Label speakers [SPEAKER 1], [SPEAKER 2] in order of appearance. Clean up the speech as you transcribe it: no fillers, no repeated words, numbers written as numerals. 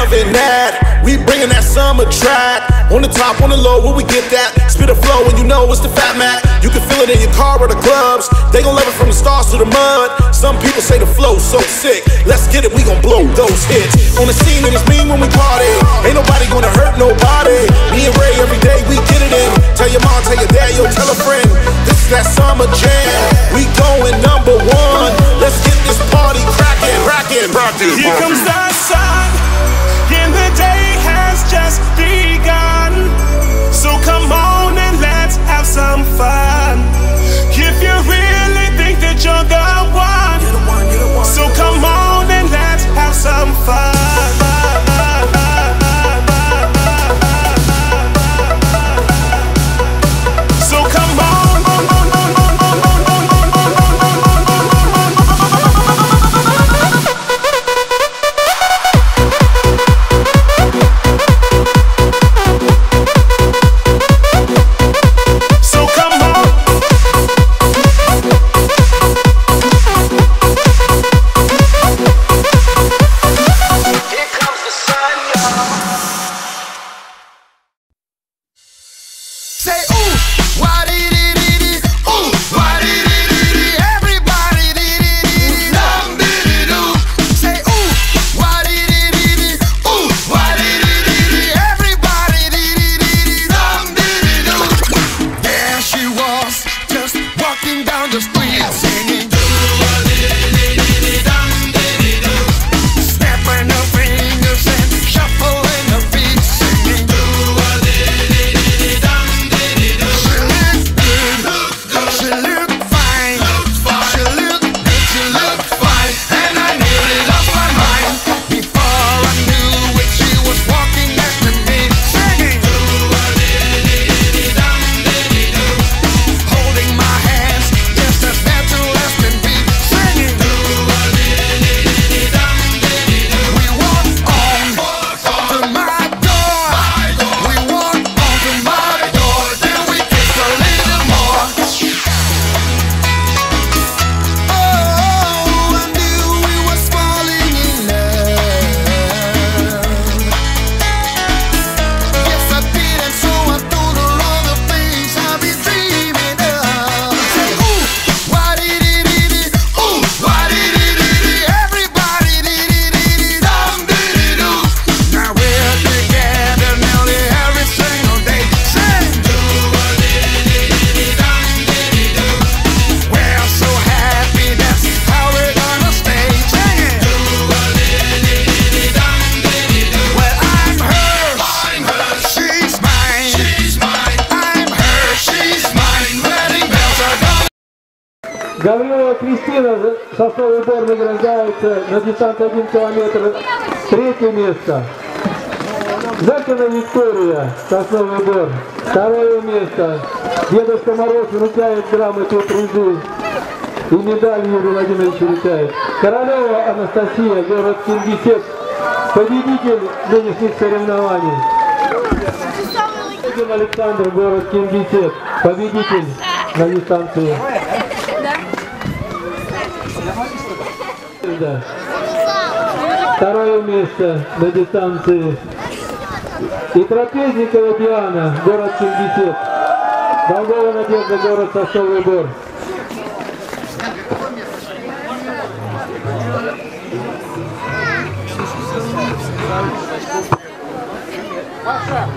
[SPEAKER 1] loving that. We bringing that summer track. On the top, on the low, where we get that? Spit a flow and you know it's the Fat Mac. You can feel it in your car or the clubs. They gon' love it from the stars to the mud. Some people say the flow's so sick. Let's get it, we gon' blow those hits. On the scene and it's mean when we party. Ain't nobody gonna hurt nobody. Me and Ray every day we get it in. Tell your mom, tell your dad, yo, tell a friend. This is that summer jam. We going #1. Let's get this party crackin', rockin', rockin'.
[SPEAKER 2] Here comes the sun, and the day has just begun. So come on and let's have some fun. If you really think that you're the one, so come on and let's have some fun.
[SPEAKER 3] Сосновый Бор награждается на дистанции 1 километр. 3-е место. Закина Виктория, Сосновый Бор. 2-е место. Дедушка Мороз вручает грамоту призы и медаль Юрий Владимирович вручает. Королева Анастасия, город Кингисеппе, победитель нынешних соревнований. Александр, город Кингисеппе, победитель на дистанции. Да. 2-е место на дистанции. И Трапезникова Диана, город Кингисеппе. Долгова Надежда, город Сосновый Бор. Паша,